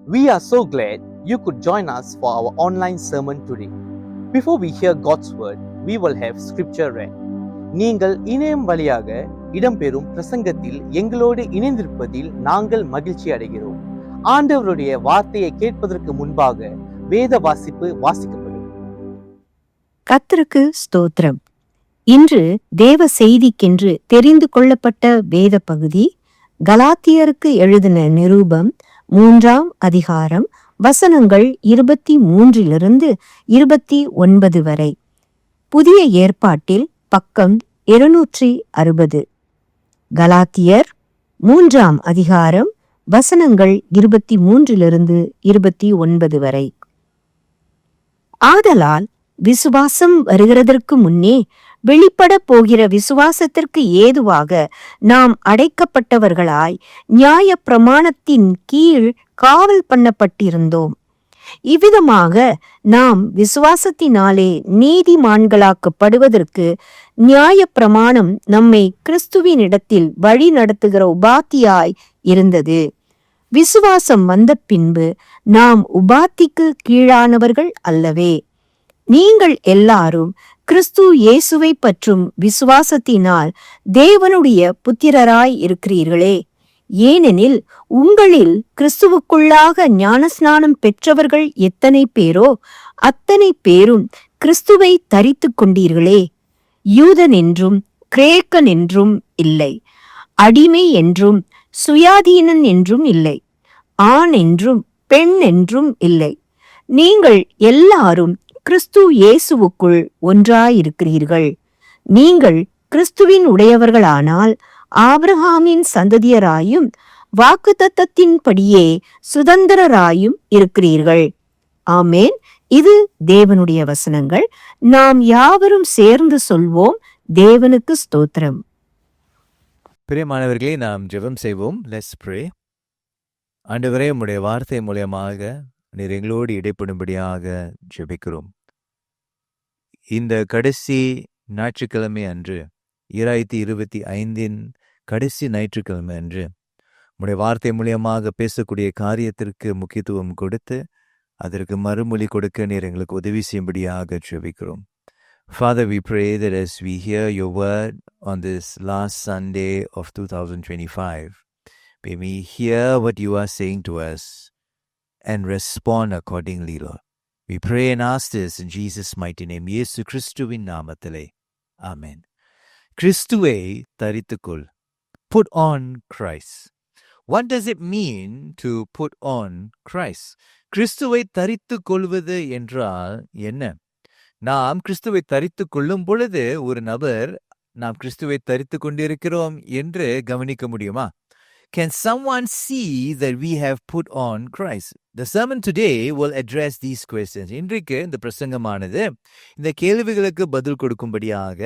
We are so glad you could join us for our online sermon today. Before we hear God's word, we will have scripture read. நீங்கள் இணையம் வழியாக இடம்பெறும் பிரசங்கத்தில் எங்களோடு இணைந்திருப்பதில் நாங்கள் மகிழ்ச்சி அடைகிறோம். ஆண்டவருடைய வார்த்தையை கேட்பதற்கு முன்பாக வேத வாசிப்பு வாசிக்கப்படும். கர்த்தருக்கு ஸ்தோத்திரம். இன்று தேவ செய்திக்கென்று தெரிந்து கொள்ளப்பட்ட வேத பகுதி கலாத்தியருக்கு எழுதின நிருபம் 3ஆம் அதிகாரம் வசனங்கள் 23 29 வரை. புதிய ஏற்பாட்டில் பக்கம் 260. கலாத்தியர் 3ஆம் அதிகாரம் வசனங்கள் 23 29 வரை. ஆதலால் விசுவாசம் வருகிறதற்கு முன்னே வெளிப்பட போகிற விசுவாசத்திற்கு ஏதுவாக நாம் அடைக்கப்பட்டவர்களாய் நியாய பிரமாணத்தின் கீழ் காவல் பண்ணப்பட்டிருந்தோம். இவ்விதமாக நாம் விசுவாசத்தினாலே நீதிமான்களாக்கப்படுவதற்கு நியாய பிரமாணம் நம்மை கிறிஸ்துவின் இடத்தில் வழி நடத்துகிற உபாத்தியாய் இருந்தது. விசுவாசம் வந்த பின்பு நாம் உபாத்திக்கு கீழானவர்கள் அல்லவே. நீங்கள் எல்லாரும் கிறிஸ்து இயேசுவை பற்றும் விசுவாசத்தினால் தேவனுடைய புத்திரராய் இருக்கிறீர்களே. ஏனெனில் உங்களில் கிறிஸ்துவுக்குள்ளாக ஞானஸ்நானம் பெற்றவர்கள் எத்தனை பேரோ அத்தனை பேரும் கிறிஸ்துவை தரித்து கொண்டீர்களே. யூதன் என்றும் கிரேக்கன் என்றும் இல்லை, அடிமை என்றும் சுயாதீனன் என்றும் இல்லை, ஆண் என்றும் பெண் என்றும் இல்லை. நீங்கள் எல்லாரும் கிறிஸ்து இயேசுவுக்குள் ஒன்றாயிருக்கிறீர்கள். நீங்கள் கிறிஸ்துவின் உடையவர்களானால் ஆபிரகாமின் சந்ததியராயும் வாக்குத்தத்தத்தின்படியே சுதந்திரராயும் இருக்கிறீர்கள். ஆமேன். இது தேவனுடைய வசனங்கள். நாம் யாவரும் சேர்ந்து சொல்வோம், தேவனுக்கு ஸ்தோத்திரம். பிரியமானவர்களே, நாம் ஜெபம் செய்வோம். Let's pray. ஆண்டவரே, உம்முடைய வார்த்தை மூலமாக நீர் எங்களோடு இடைப்படும்படியாக ஜெபிக்கிறோம். இந்த கடைசி ஞாயிற்றுக்கிழமை அன்று 2025 கடைசி ஞாயிற்றுக்கிழமை அன்று உம்முடைய வார்த்தை மூலியமாக பேசக்கூடிய காரியத்திற்கு முக்கியத்துவம் கொடுத்து அதற்கு மறுமொழி கொடுக்க நீர் எங்களுக்கு உதவி செய்யும்படியாக ஜெபிக்கிறோம். Father, we pray that as we hear your word on this last Sunday of 2025, may we hear what you are saying to us and respond accordingly, Lord. We pray and ask this in Jesus' mighty name. இயேசு கிறிஸ்துவின் நாமத்திலே. Amen. கிறிஸ்துவை தரித்துக்கொள். Put on Christ. What does it mean to put on Christ? கிறிஸ்துவை தரித்துக் கொள்வது என்றால் என்ன? நாம் கிறிஸ்துவை தரித்துக் கொள்ளும் பொழுது ஒரு நபர் நாம் கிறிஸ்துவை தரித்துக் கொண்டிருக்கிறோம் என்று கவனிக்க முடியுமா? Can someone see that we have put on Christ? The sermon today will address these questions. இன்றைக்கு இந்த பிரசங்கமானது இந்த கேள்விகளுக்கு பதில் கொடுக்கும்படியாக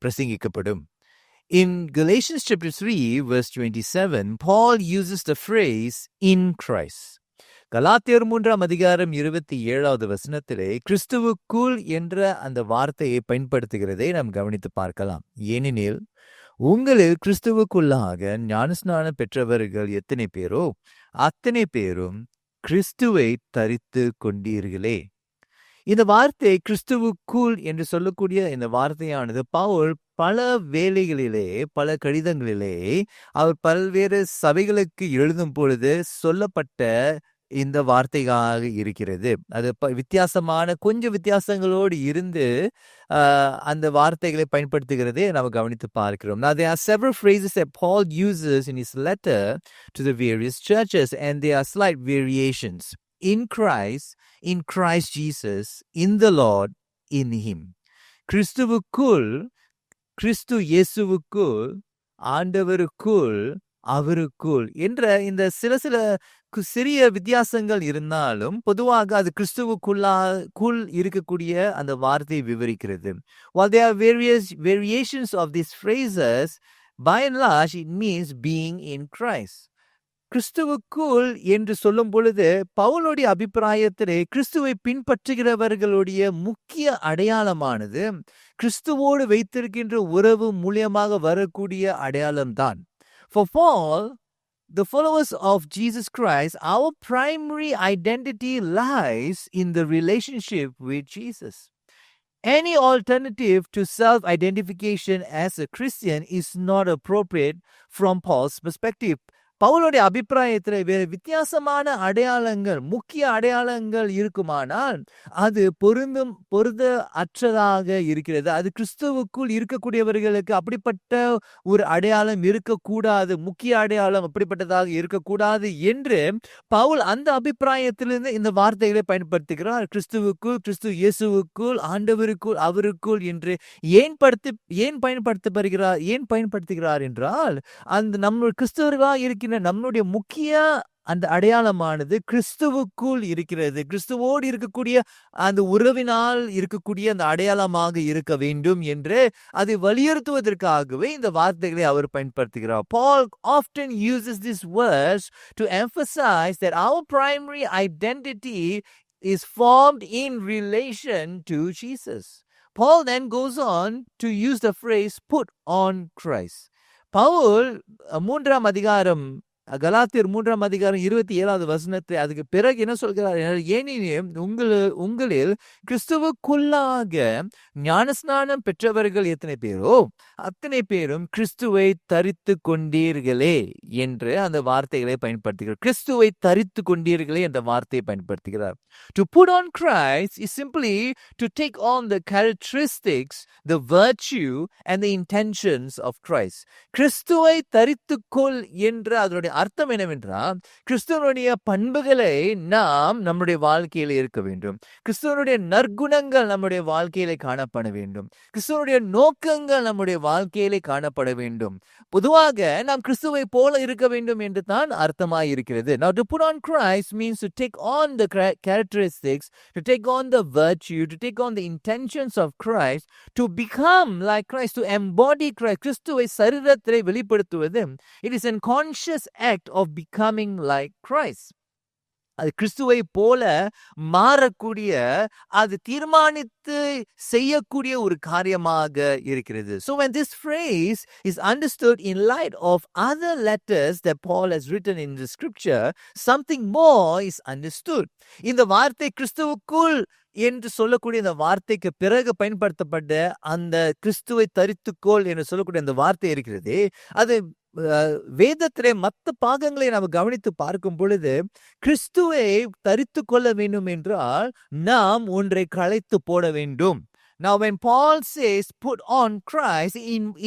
பிரசங்கிக்கப்படும். In Galatians chapter 3 verse 27, Paul uses the phrase in Christ. கலாத்தியர் 3ஆம் அதிகாரம் 27வது வசனத்திலே கிறிஸ்துவுக்குள் என்ற அந்த வார்த்தையை பயன்படுத்துகிறதை நாம் கவனித்து பார்க்கலாம். ஏனெனில் உங்களில் கிறிஸ்துவுக்குள்ளாக ஞானஸ்நானம் பெற்றவர்கள் எத்தனை பேரோ அத்தனை பேரும் கிறிஸ்துவை தரித்து கொண்டீர்களே. இந்த வார்த்தை கிறிஸ்துவுக்குள் என்று சொல்லக்கூடிய இந்த வார்த்தையானது பவுல் பல வேளைகளிலே பல கடிதங்களிலே அவர் பல்வேறு சபைகளுக்கு எழுதும் பொழுது சொல்லப்பட்ட இந்த வார்த்தையாக இருக்கிறது. அது வித்தியாசமான கொஞ்சம் வித்தியாசங்களோடு இருந்து அந்த வார்த்தைகளை பயன்படுத்துகிறதே நாம் கவனித்து பார்க்கிறோம். Now there are several phrases that Paul uses in his letter to the various churches and there are slight variations. In Christ Jesus, in the Lord, in him. கிறிஸ்துவுக்குள், கிறிஸ்து இயேசுவுக்குள், ஆண்டவருக்குள், அவருக்குள் என்ற இந்த சில சிறிய வித்தியாசங்கள் இருந்தாலும் பொதுவாக அது கிறிஸ்துவுக்குள் இருக்கக்கூடிய அந்த வார்த்தையை விவரிக்கிறது. While there are various variations of these phrases, by and large it means being in Christ. கிறிஸ்துவுக்குள் என்று சொல்லும் பொழுது பவுலுடைய அபிப்பிராயத்திலே கிறிஸ்துவை பின்பற்றுகிறவர்களுடைய முக்கிய அடையாளமானது கிறிஸ்துவோடு வைத்திருக்கின்ற உறவு மூலியமாக வரக்கூடிய அடையாளம்தான். For Paul, the followers of Jesus Christ, our primary identity lies in the relationship with Jesus. Any alternative to self-identification as a Christian is not appropriate from Paul's perspective. பவுலுடைய அபிப்பிராயத்தில் வேறு வித்தியாசமான அடையாளங்கள், முக்கிய அடையாளங்கள் இருக்குமானால் அது பொருந்த அற்றதாக இருக்கிறது. அது கிறிஸ்துவுக்குள் இருக்கக்கூடியவர்களுக்கு அப்படிப்பட்ட ஒரு அடையாளம் இருக்கக்கூடாது, முக்கிய அடையாளம் அப்படிப்பட்டதாக இருக்கக்கூடாது என்று பவுல் அந்த அபிப்பிராயத்திலிருந்து இந்த வார்த்தைகளை பயன்படுத்துகிறார். கிறிஸ்துவுக்குள், கிறிஸ்து இயேசுவுக்குள், ஆண்டவருக்குள், அவருக்குள் என்று ஏன் பயன்படுத்துகிறார் என்றால், அந்த நம்ம கிறிஸ்தவர்களாக இருக்கிற நம்முடைய முக்கிய அந்த அடையாளமானது கிறிஸ்துவுக்குள் இருக்கிறது. கிறிஸ்துவோடு இருக்கக்கூடிய அந்த உறவினால் இருக்கக்கூடிய அந்த அடையாளமாக இருக்க வேண்டும் என்று அதை வலியுறுத்துவதற்காகவே இந்த வார்த்தைகளை அவர் பயன்படுத்துகிறார். Paul often uses this verse to emphasize that our primary identity is formed in relation to Jesus. Paul then goes on to use the phrase put on Christ. Pavul 3ஆம் அதிகாரம், கலாத்தியர் 3ஆம் அதிகாரம் 27வது வசனத்தை அதுக்கு பிறகு என்ன சொல்கிறார்? ஏனெனில் உங்களில் கிறிஸ்துவுக்குள்ளாக ஞானஸ்நானம் பெற்றவர்கள் எத்தனை பேரோ அத்தனை பேரும் கிறிஸ்துவை தரித்து கொண்டீர்களே என்று அந்த வார்த்தைகளை பயன்படுத்துகிறார். கிறிஸ்துவை தரித்து கொண்டீர்களே என்ற வார்த்தையை பயன்படுத்துகிறார். To put on Christ is simply to take on the characteristics, the virtue and the intentions of Christ. கிறிஸ்துவை தரித்துக்கொள் என்ற அதனுடைய அர்த்தம் என்னவென்றால், கிறிஸ்துவனுடைய பண்புகளை நாம் நம்முடைய வாழ்க்கையில் இருக்க வேண்டும். கிறிஸ்துவனுடைய நற்குணங்கள் நம்முடைய வாழ்க்கையில காணப்பட வேண்டும். கிறிஸ்துவனுடைய நோக்கங்கள் நம்முடைய வாழ்க்கையிலே காணப்பட வேண்டும். பொதுவாக நாம் கிறிஸ்துவை போல இருக்க வேண்டும் என்று தான் அர்த்தமாய் இருக்கிறது. Now to put on Christ means to take on the characteristics, to take on the virtue, to take on the intentions of Christ, to become like Christ, to embody Christ. கிறிஸ்துவை சரீரத்திலே வெளிப்படுத்துவது. It is a conscious act of becoming like Christ. அது கிறிஸ்துவை போல மாறக்கூடிய, அது தீர்மானித்து செய்யக்கூடிய ஒரு காரியமாக இருக்கிறது. So when this phrase is understood in light of other letters that Paul has written in the scripture, something more is understood. இந்த வார்த்தை கிறிஸ்துவுக்குள் என்று சொல்லக்கூடிய இந்த வார்த்தைக்கு பிறகு பயன்படுத்தப்பட்ட அந்த கிறிஸ்துவை தரித்துக்கோள் என்று சொல்லக்கூடிய அந்த வார்த்தை இருக்கிறது. அது வேதத்திலே மற்ற பாகங்களை நாம் கவனித்து பார்க்கும் பொழுது, கிறிஸ்துவை தரித்து கொள்ள வேண்டும் என்றால் நாம் ஒன்றை களைத்து போட வேண்டும். Now when Paul says put on Christ,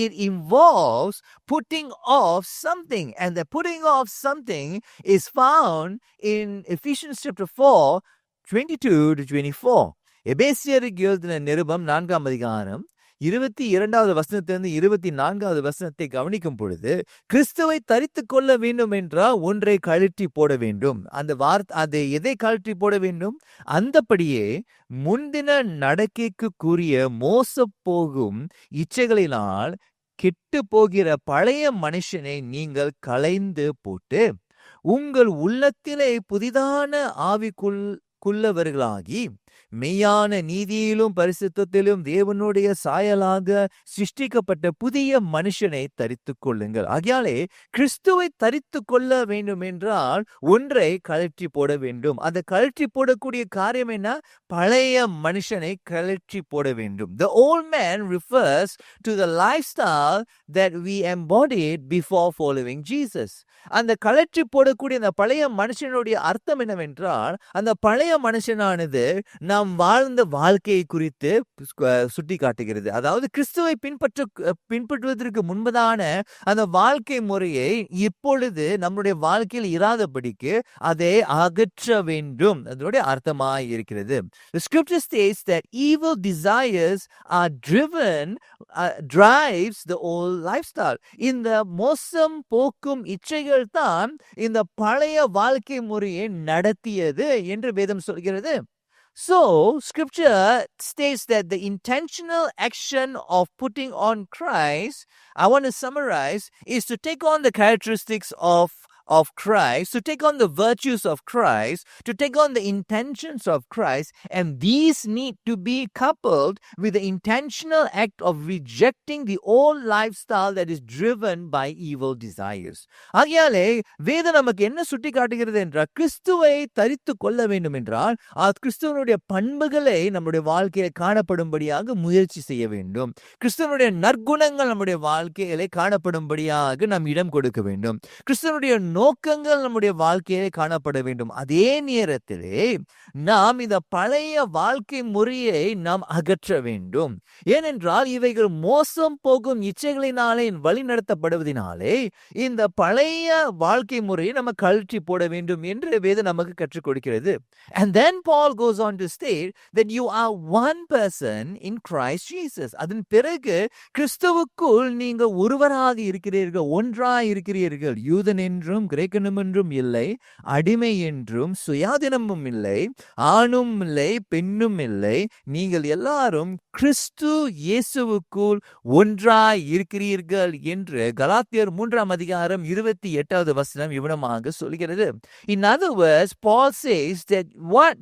it involves putting off something, and the putting off something is found in Ephesians chapter 4:22-24. எபேசியருக்கு எழுதின நிருபம் 4ஆம் அதிகாரம் 22வது வசனத்திலிருந்து 24வது வசனத்தை கவனிக்கும் பொழுது, கிறிஸ்துவை தரித்து கொள்ள வேண்டும் என்றால் ஒன்றை கழற்றி போட வேண்டும். அந்த அதை எதை கழற்றி போட வேண்டும்? அந்தபடியே முந்தின நடக்கைக்கு கூறிய மோச போகும் இச்சைகளினால் கெட்டு போகிற பழைய மனுஷனை நீங்கள் களைந்து போட்டு உங்கள் உள்ளத்திலே புதிதான ஆவிக்குள்ளவர்களாகி மெய்யான நீதியிலும் பரிசுத்தத்திலும் தேவனுடைய சாயலாக சிருஷ்டிக்கப்பட்ட புதிய மனுஷனை தரித்து கொள்ளுங்கள். ஆகையாலே கிறிஸ்துவை தரித்து கொள்ள வேண்டும் என்றால் ஒன்றை கழற்றி போட வேண்டும். அந்த கழற்றி போடக்கூடிய காரியம் என்ன? பழைய மனுஷனை கழற்றி போட வேண்டும். The old man refers to the lifestyle that we embodied before following Jesus. அந்த கழற்றி போடக்கூடிய அந்த பழைய மனுஷனுடைய அர்த்தம் என்னவென்றால், அந்த பழைய மனுஷனானது நாம் வாழ்ந்த வாழ்க்கையை குறித்து சுட்டி காட்டுகிறது. அதாவது கிறிஸ்துவை பின்பற்றுவதற்கு முன்பதான அந்த வாழ்க்கை முறையை இப்பொழுது நம்முடைய வாழ்க்கையில் இராதபடிக்கு அதை அகற்ற வேண்டும். அதனுடைய அர்த்தமாய் இருக்கிறது. The scripture states that evil desires are drives the old lifestyle. இந்த மோசம் போக்கும் இச்சைகள் தான் இந்த பழைய வாழ்க்கை முறையை நடத்தியது என்று வேதம் சொல்கிறது. So, scripture states that the intentional action of putting on Christ, I want to summarize, is to take on the characteristics of of Christ, to take on the virtues of Christ, to take on the intentions of Christ, and these need to be coupled with the intentional act of rejecting the old lifestyle that is driven by evil desires. ஆகையாலே வேதம் நமக்கு என்ன சுட்டி காட்டுகிறது என்றால், கிறிஸ்துவை தரித்து கொள்ள வேண்டும் என்றால் கிறிஸ்துவனுடைய பண்புகளை நம்முடைய வாழ்க்கையில் காணப்படும்படியாக முயற்சி செய்ய வேண்டும். கிறிஸ்துவனுடைய நற்குணங்கள் நம்முடைய வாழ்க்கையிலே காணப்படும்படியாக நாம் இடம் கொடுக்க வேண்டும். கிறிஸ்துவனுடைய நோக்கங்கள் நம்முடைய வாழ்க்கையிலே காணப்பட வேண்டும். அதே நேரத்திலே நாம் இந்த பழைய வாழ்க்கை முறையை நாம் அகற்ற வேண்டும். ஏனென்றால் இவைகள் மோசம் போகும் இச்சைகளினாலே வழி நடத்தப்படுவதனாலே இந்த பழைய வாழ்க்கை முறையை நம்ம கழற்றி போட வேண்டும் என்று வேதம் நமக்கு கற்றுக் கொடுக்கிறது. And then Paul goes on to state that you are one person in Christ Jesus. அதன் பிறகு கிறிஸ்துவுக்குள் நீங்கள் ஒருவராக இருக்கிறீர்கள், ஒன்றாய் இருக்கிறீர்கள். யூதன் என்றும் கிரேக்கனும் என்றும் இல்லை, அடிமை என்றும் சுயாதீனமும் இல்லை, ஆணும் இல்லை பெண்ணும் இல்லை, நீங்கள் எல்லாரும் கிறிஸ்து இயேசுவுக்குள் ஒன்றாய் இருக்கிறீர்கள் என்று கலாத்தியர் 3:28 இவ்விதமாக சொல்கிறது. In other words, Paul says that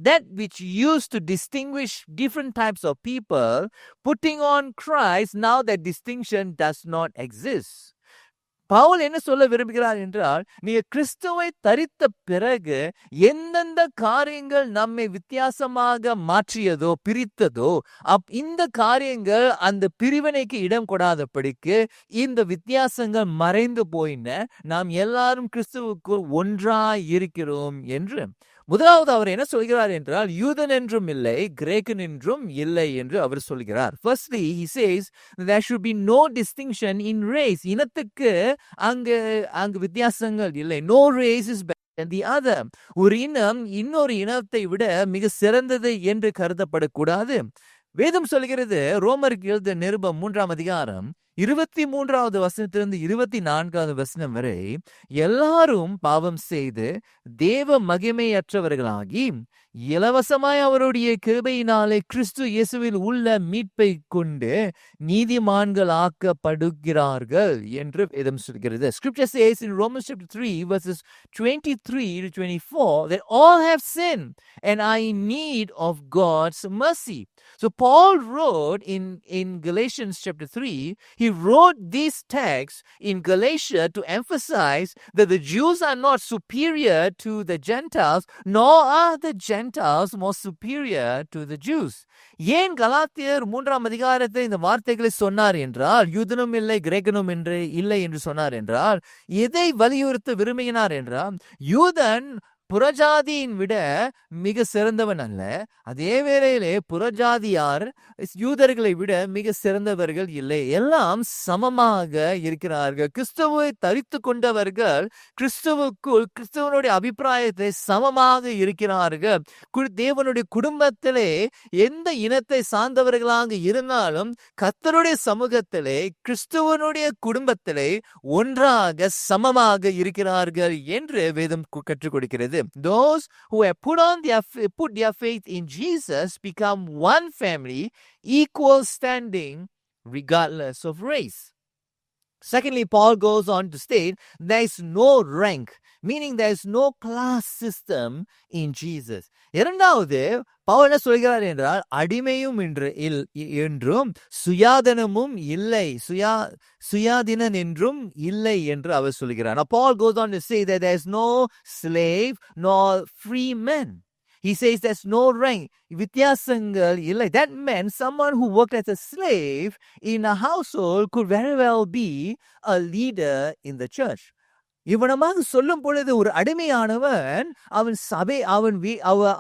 that which used to distinguish different types of people, putting on Christ, now that distinction does not exist. Pavul என்ன சொல்ல விரும்புகிறார் என்றால், நீங்க கிறிஸ்துவை தரித்த பிறகு எந்தெந்த காரியங்கள் நம்மை வித்தியாசமாக மாற்றியதோ பிரித்ததோ இந்த காரியங்கள் அந்த பிரிவினைக்கு இடம் கொடாதபடிக்கு இந்த வித்தியாசங்கள் மறைந்து போயின. நாம் எல்லாரும் கிறிஸ்துவுக்குள் ஒன்றாய் இருக்கிறோம் என்று. முதலாவது அவர் என்ன சொல்கிறார் என்றால், யூதன் என்றும் இல்லை கிரேக்கன் என்றும் இல்லை என்று அவர் சொல்கிறார். Firstly, he says there should be no distinction in race. இனத்துக்கு அங்கு வித்தியாசங்கள் இல்லை. No race is better than the other. ஒரு இனம் இன்னொரு இனத்தை விட மிக சிறந்தது என்று கருதப்படக்கூடாது. வேதம் சொல்கிறது, ரோமருக்கு எழுதிய நிருபம் 3:23 24 வரை, எல்லாரும் பாவம் செய்து தேவ மகிமையற்றவர்களாகி இலவசமாய் அவருடைய கிருபையினாலே கிறிஸ்து இயேசுவில் உள்ள மீட்பை கொண்டு நீதிமான்களாக்கப்படுகிறார்கள் என்று வேதம் சொல்கிறது. Scripture says in Romans chapter 3 verses 23 to 24 that all have sinned and are in need of God's mercy. So Paul wrote in Galatians chapter 3, he wrote these texts in Galatia to emphasize that the Jews are not superior to the Gentiles, nor are the Gentiles more superior to the Jews. ஏன் கலாத்தியர் 3 இந்த வார்த்தைகளை சொன்னார் என்றால், யூதனும் இல்லை கிரேக்கனும் இல்லை என்று சொன்னார் என்றால், எதை வலியுறுத்த விரும்பினார் என்றால், யூதன் புறஜாதியின் விட மிக சிறந்தவன் அல்ல, அதே வேளையிலே புறஜாதியார் யூதர்களை விட மிக சிறந்தவர்கள் இல்லை, எல்லாம் சமமாக இருக்கிறார்கள். கிறிஸ்துவை தரித்து கொண்டவர்கள் கிறிஸ்துவுக்குள் கிறிஸ்துவனுடைய அபிப்பிராயத்தை சமமாக இருக்கிறார்கள். தேவனுடைய குடும்பத்திலே எந்த இனத்தை சார்ந்தவர்களாக இருந்தாலும் கர்த்தருடைய சமூகத்திலே கிறிஸ்துவனுடைய குடும்பத்திலே ஒன்றாக சமமாக இருக்கிறார்கள் என்று வேதம் கற்றுக் கொடுக்கிறது. Those who have put their faith in Jesus become one family, equal standing regardless of race. Secondly, Paul goes on to state there is no rank, meaning there is no class system in Jesus. இரண்டாவது பவுல் என்ன சொல்கிறார் என்றால், அடிமையும் என்றும் சுயாதனமும் இல்லை, சுயாதீனன் என்றும் இல்லை என்று அவர் சொல்கிறார். Now Paul goes on to say that there is no slave nor free man. He says there's no rank. வித்தியாசங்கள் இல்லை. That meant someone who worked as a slave in a household could very well be a leader in the church. இவனமாக சொல்லும் பொழுது ஒரு அடிமையானவன்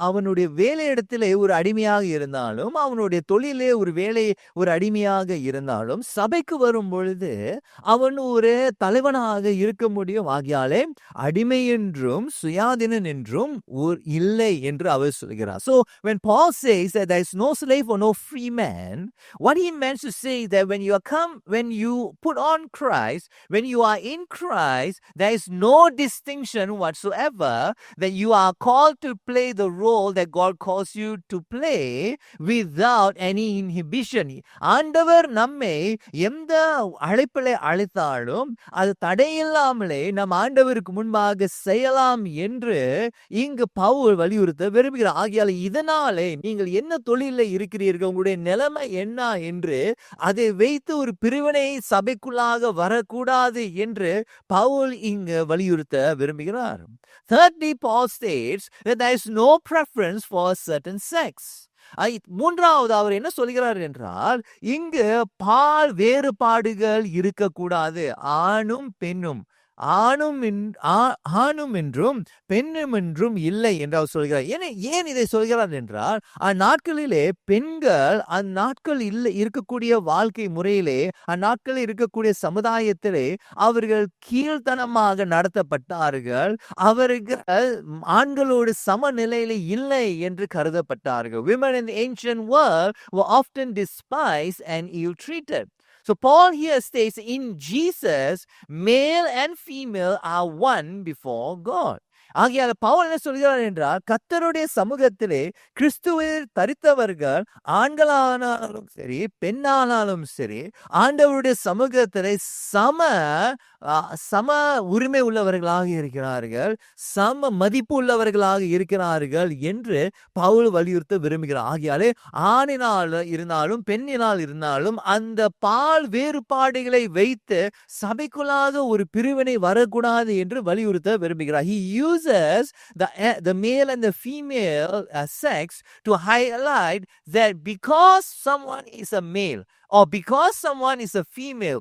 அவனுடைய வேலையிடத்திலே ஒரு அடிமையாக இருந்தாலும், அவனுடைய தொழிலே ஒரு அடிமையாக இருந்தாலும், சபைக்கு வரும் பொழுது அவன் ஒரு தலைவனாக இருக்க முடியும். ஆகியாலே அடிமை என்றும் சுயாதீனன் என்றும் இல்லை என்று அவர் சொல்கிறார். So when Paul says that there is no slave or no free man, what he meant to say that when you put on Christ, when you are in Christ, there is is no distinction whatsoever, that you are called to play the role that God calls you to play without any inhibition. ஆண்டவர் நம்மை எந்த அழைப்பிலே அழைத்தாலும் அது தடையில்லாமலே நம் ஆண்டவருக்கு முன்பாக செய்யலாம் என்று இங்கு பவுல் வலியுறுத்த விரும்புகிறார். ஆகையால் இதனாலே நீங்கள் என்ன தொழிலில் இருக்கிறீர்கள், உங்களுடைய நிலைமை என்ன என்று அதை வைத்து ஒரு பிரிவினை சபைக்குள்ளாக வரக்கூடாது என்று பவுல் இங்கு வலியுறுத்த விரும்புகிறார். Thirdly, Paul states that there is no preference for a certain sex. மூன்றாவது அவர் என்ன சொல்கிறார் என்றால், இங்கு பால் வேறுபாடுகள் இருக்கக்கூடாது. ஆணும் பெண்ணும், ஆணும் என்றும் பெண்ணும் என்றும் இல்லை என்று அவர் சொல்கிறார். ஏன் இதை சொல்கிறார் என்றால், அந்நாட்களிலே பெண்கள் அந்நாட்கள் இருக்கக்கூடிய வாழ்க்கை முறையிலே, அந்நாட்களில் இருக்கக்கூடிய சமுதாயத்திலே அவர்கள் கீழ்த்தனமாக நடத்தப்பட்டார்கள். அவர்கள் ஆண்களோடு சமநிலையில இல்லை என்று கருதப்பட்டார்கள். Women in the ancient world were often despised and ill-treated. So Paul here states, in Jesus, male and female are one before God. ஆகையால் பவுல் என்ன சொல்கிறார் என்றால், கர்த்தருடைய சமூகத்திலே கிறிஸ்துவில் தரித்தவர்கள் ஆண்களானாலும் சரி பெண்ணானாலும் சரி ஆண்டவருடைய சமூகத்திலே சம உரிமை உள்ளவர்களாக இருக்கிறார்கள், சம மதிப்பு உள்ளவர்களாக இருக்கிறார்கள் என்று பவுல் வலியுறுத்த விரும்புகிறார். ஆகையாலே ஆணினால் இருந்தாலும் பெண்ணினால் இருந்தாலும் அந்த பால் வேறுபாடுகளை வைத்து சபைக்குள்ளாக ஒரு பிரிவினை வரக்கூடாது என்று வலியுறுத்த விரும்புகிறார். He uses the male and the female sex to highlight that because someone is a male or because someone is a female,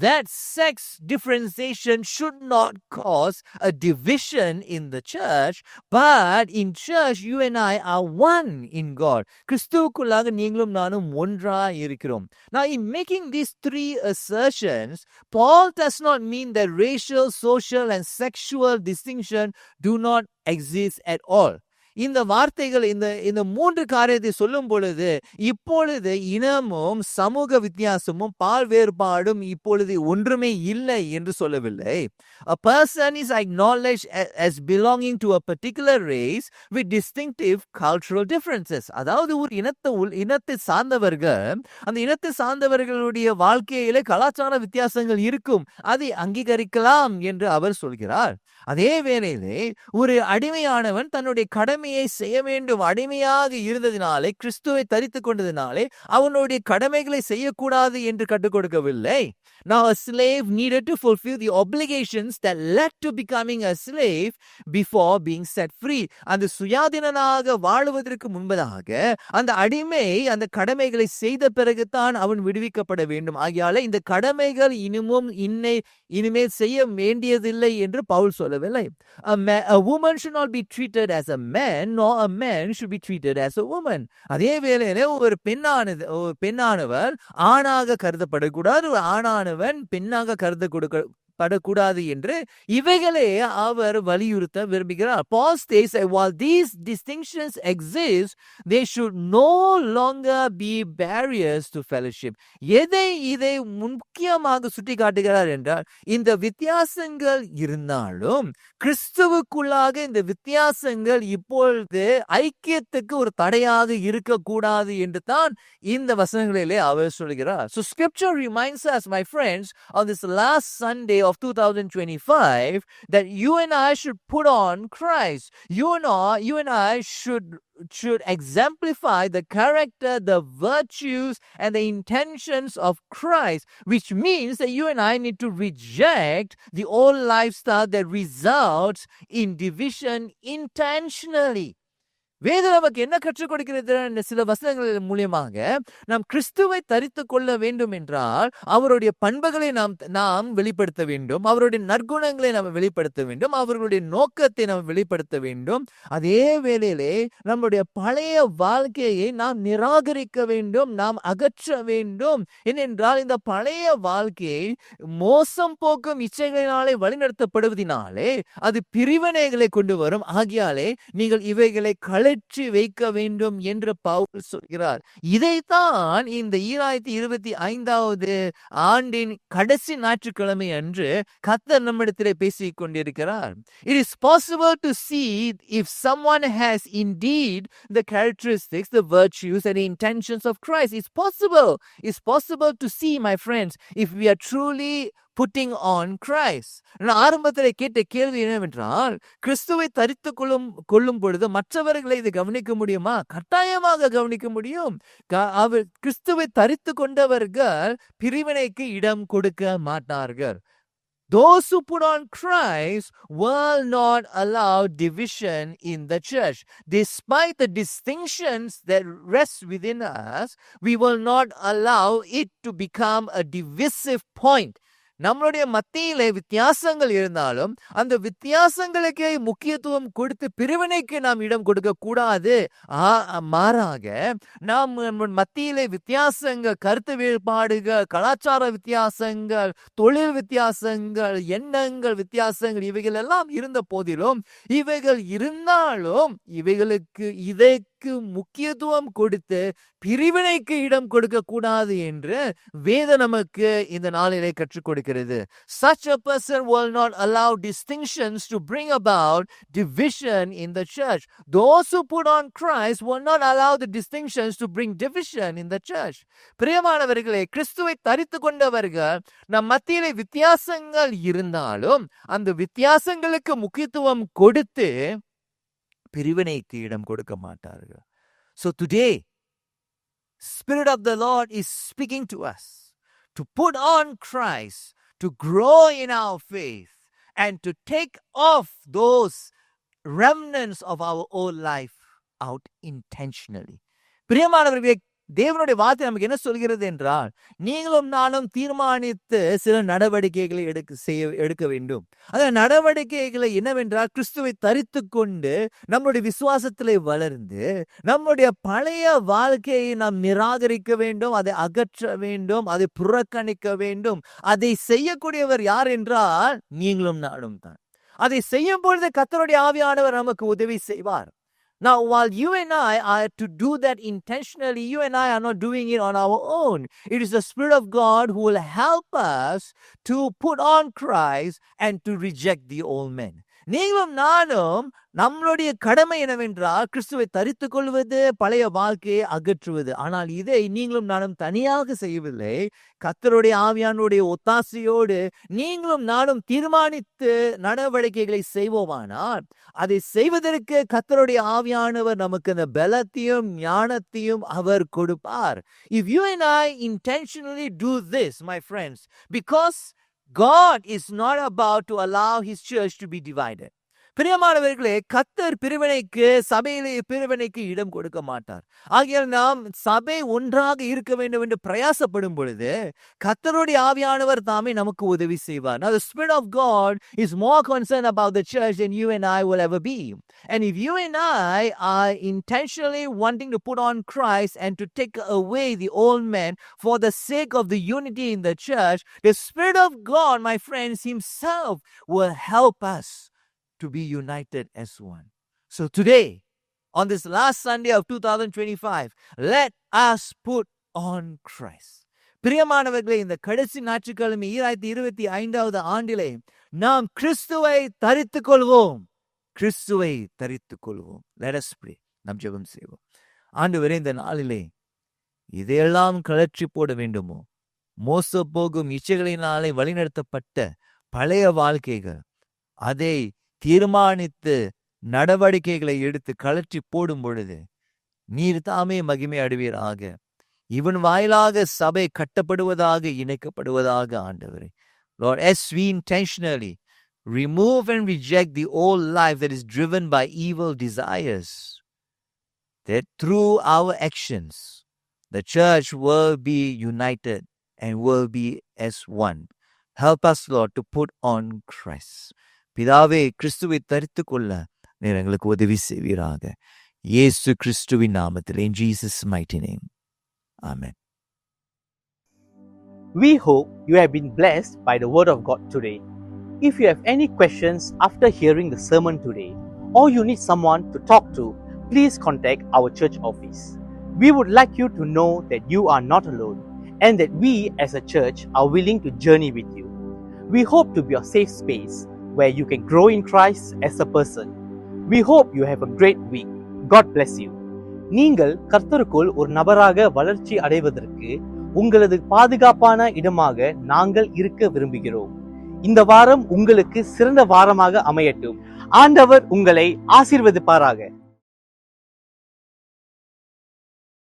that sex differentiation should not cause a division in the church, but in church you and I are one in God. கிறிஸ்துவுக்குள்ளாக நீங்களும் நானும் ஒன்றாய் இருக்கிறோம். Now in making these three assertions, Paul does not mean that racial, social and sexual distinction do not exist at all. இந்த வார்த்தைகள் இந்த மூன்று காரியத்தை சொல்லும் பொழுது இப்பொழுது இனமும் சமூக வித்தியாசமும் பால் வேறுபாடும் இப்பொழுது ஒன்றுமே இல்லை என்று சொல்லவில்லை. A person is acknowledged as belonging to a particular race with distinctive cultural differences. அதாவது ஒரு இனத்தை சார்ந்தவர்கள், அந்த இனத்தை சார்ந்தவர்களுடைய வாழ்க்கையிலே கலாச்சார வித்தியாசங்கள் இருக்கும், அதை அங்கீகரிக்கலாம் என்று அவர் சொல்கிறார். அதே வேளையிலே ஒரு அடிமையானவன் தன்னுடைய கடமையை செய்ய வேண்டும், அடிமையாக இருந்ததினாலே கிறிஸ்துவை தரித்து கொண்டதினாலே அவனுடைய கடமைகளை செய்யக்கூடாது என்று கற்றுக் கொடுக்கவில்லை. Now a slave needed to fulfill the obligations that led to becoming a slave before being set free. அந்த சுயாதீனனாக வாழுவதற்கு முன்பதாக அந்த அடிமை அந்த கடமைகளை செய்த பிறகுதான் அவன் விடுவிக்கப்பட வேண்டும். ஆகையால இந்த கடமைகள் இனிமேல் செய்ய வேண்டியதில்லை என்று பவுல் சொல்லவில்லை. A woman should not be treated as a man, nor a man should be treated as a woman. அதே வேளையிலே ஒரு பெண்ணானவர் ஆணாக கருதப்படக்கூடாது, ஒரு ஆணானவன் பெண்ணாக படக்கூடாது என்று இவைகளே அவர் வலியுறுத்த விரும்புகிறார். Paul states that while these distinctions exist, they should no longer be barriers to fellowship. இதை முக்கியமாக சுட்டி காட்டுகிறார் என்றால், இந்த வித்தியாசங்கள் இருந்தாலும் கிறிஸ்துவுக்குள்ளாக இந்த வித்தியாசங்கள் இப்பொழுது ஐக்கியத்துக்கு ஒரு தடையாக இருக்கக்கூடாது என்று தான் இந்த வசனங்களிலே அவர் சொல்கிறார். So scripture reminds us, my friends, on this last Sunday of 2025, that you and I should put on Christ. You and I should exemplify the character, the virtues and the intentions of Christ, which means that you and I need to reject the old lifestyle that results in division intentionally. வேதம் நமக்கு என்ன கற்றுக் கொடுக்கிறது? சில வசனங்கள் மூலியமாக நாம் கிறிஸ்துவை தரித்து கொள்ள வேண்டும் என்றால் அவருடைய பண்புகளை நாம் வெளிப்படுத்த வேண்டும், அவருடைய நற்குணங்களை நாம் வெளிப்படுத்த வேண்டும், அவர்களுடைய நோக்கத்தை நாம் வெளிப்படுத்த வேண்டும். அதே வேளையிலே நம்முடைய பழைய வாழ்க்கையை நாம் நிராகரிக்க வேண்டும், நாம் அகற்ற வேண்டும். ஏனென்றால் இந்த பழைய வாழ்க்கையை மோசம் போக்கும் இச்சைகளினாலே வழிநடத்தப்படுவதினாலே அது பிரிவினைகளை கொண்டு வரும். ஆகியாலே நீங்கள் இவைகளை கழற்றி வைக்க வேண்டும் என்று பவுல் சொல்கிறார். இதைத்தான் இந்த 2025வது ஆண்டின் கடைசி ஞாயிற்றுக்கிழமை அன்று கர்த்தர் நம்மிடத்திலே பேசிக் கொண்டிருக்கிறார். It is possible to see if someone has indeed the characteristics, the virtues and the intentions of Christ. It's possible. It's possible to see, my friends, if we are truly putting on Christ. நான் ஆரம்பத்தில் கேட்ட கேள்வி என்னவென்றால், கிறிஸ்துவை தரித்து கொள்ளும் பொழுது மற்றவர்களை இதை கவனிக்க முடியுமா? கட்டாயமாக கவனிக்க முடியும். அவர் கிறிஸ்துவை தரித்து கொண்டவர்கள் பிரிவினைக்கு இடம் கொடுக்க மாட்டார்கள். Those who put on Christ will not allow division in the church. Despite the distinctions that rest within us, we will not allow it to become a divisive point. நம்மளுடைய மத்தியிலே வித்தியாசங்கள் இருந்தாலும் அந்த வித்தியாசங்களுக்கே முக்கியத்துவம் கொடுத்து பிரிவினைக்கு நாம் இடம் கொடுக்க கூடாது. மாறாக நாம் மத்தியிலே வித்தியாசங்கள், கருத்து வேறுபாடுகள், கலாச்சார வித்தியாசங்கள், தொழில் வித்தியாசங்கள், எண்ணங்கள் வித்தியாசங்கள் இவைகள் எல்லாம் இருந்த போதிலும் இவைகள் இருந்தாலும் இதற்கு முக்கியத்துவம் கொடுத்து பிரிவினைக்கு இடம் கொடுக்க கூடாது என்று வேத நமக்கு இந்த நாளிலே கற்றுக் கொடுக்கிறது. Such a person will not allow distinctions to bring about division in the church. Those who put on Christ will not allow the distinctions to bring division in the church. பிரியமானவர்களே, கிறிஸ்துவை தரித்து கொண்டவர்கள் நம் மத்தியிலே வித்தியாசங்கள் இருந்தாலும் அந்த வித்தியாசங்களுக்கு முக்கியத்துவம் கொடுத்து பிரிவினைக்கு இடம் கொடுக்க மாட்டார்கள். So today, Spirit of the Lord is speaking to us to put on Christ, to grow in our faith, and to take off those remnants of our old life out intentionally. பிரியமானவர்களே, தேவனுடைய வார்த்தை நமக்கு என்ன சொல்கிறது என்றால், நீங்களும் நானும் தீர்மானித்து சில நடவடிக்கைகளை எடுக்க வேண்டும். அந்த நடவடிக்கைகளை என்னவென்றால், கிறிஸ்துவை தரித்து கொண்டு நம்முடைய விசுவாசத்திலே வளர்ந்து நம்முடைய பழைய வாழ்க்கையை நாம் நிராகரிக்க வேண்டும், அதை அகற்ற வேண்டும், அதை புறக்கணிக்க வேண்டும். அதை செய்யக்கூடியவர் யார் என்றால் நீங்களும் நானும் தான். அதை செய்யும் பொழுது கர்த்தருடைய ஆவியானவர் நமக்கு உதவி செய்வார். Now, while you and I are to do that intentionally, you and I are not doing it on our own. It is the Spirit of God who will help us to put on Christ and to reject the old men. நீங்களும் நானும் நம்மளுடைய கடமை என்னவென்றால் கிறிஸ்துவை தரித்து கொள்வது, பழைய வாழ்க்கையை அகற்றுவது. ஆனால் இதை நீங்களும் நானும் தனியாக செய்யவில்லை. கர்த்தருடைய ஆவியானுடைய ஒத்தாசையோடு நீங்களும் நானும் தீர்மானித்து நடவடிக்கைகளை செய்வோமானால் அதை செய்வதற்கு கர்த்தருடைய ஆவியானவர் நமக்கு அந்த பலத்தையும் ஞானத்தையும் அவர் கொடுப்பார். If you and I intentionally do this, my friends, because God is not about to allow his church to be divided. பிரியமானவர்களே, கர்த்தர் சபையிலே பிரிவினைக்கு இடம் கொடுக்க மாட்டார். ஆகையால் நாம் சபை ஒன்றாக இருக்க வேண்டும் என்று பிரயாசப்படும் பொழுது கர்த்தருடைய ஆவியானவர் தாமே நமக்கு உதவி செய்வார். Now the Spirit of God is more concerned about the church than you and I will ever be. And if you and I are intentionally wanting to put on Christ and to take away the old man for the sake of the unity in the church, the Spirit of God, my friends, himself will help us to be united as one. So today, on this last Sunday of 2025, let us put on Christ. பிரியமானவர்களே, இந்த கடைசி ஞாயிற்றுக்கிழமை 2025வது ஆண்டிலே நாம் கிறிஸ்துவை தரித்து கொள்வோம். கிறிஸ்துவை தரித்து கொள்வோம். Let us pray. நாம் ஜெபம் செய்வோம். ஆண்டவரே, இந்த நாளிலே இதையெல்லாம் கழற்றி போட வேண்டுமோ, மோச போகும் இச்சைகளினாலே வழிநடத்தப்பட்ட பழைய வாழ்க்கைகள், அதை தீர்மானித்து நடவடிக்கைகளை எடுத்து கழற்றி போடும் பொழுது நீர் தாமே மகிமை அடைவீராக. இவன் வாயிலாக சபை கட்டப்படுவதாக, இணைக்கப்படுவதாக. ஆண்டவரே, Lord, as we intentionally remove and reject the old life that is driven by evil desires, that through our actions the church will be united and will be as one. Help us, Lord, to put on Christ. பிதாவே, கிறிஸ்துவை தரித்து கொள்ள நீர் எங்களுக்கு உதவி செய்வீராக. இயேசு கிறிஸ்துவின் நாமத்தில், in Jesus' mighty name. Amen. We hope you have been blessed by the word of God today. If you have any questions after hearing the sermon today, or you need someone to talk to, please contact our church office. We would like you to know that you are not alone and that we as a church are willing to journey with you. We hope to be a safe space where you can grow in Christ as a person. We hope you have a great week. God bless you. நீங்கள் கர்த்தருக்குள் ஒரு நபராக வளர்ச்சி அடைவதற்கு உங்களது பாதுகாப்பான இடமாக நாங்கள் இருக்க விரும்புகிறோம். இந்த வாரம் உங்களுக்கு சிறந்த வாரமாக அமையட்டும். ஆண்டவர் உங்களை ஆசீர்வதிப்பாராக.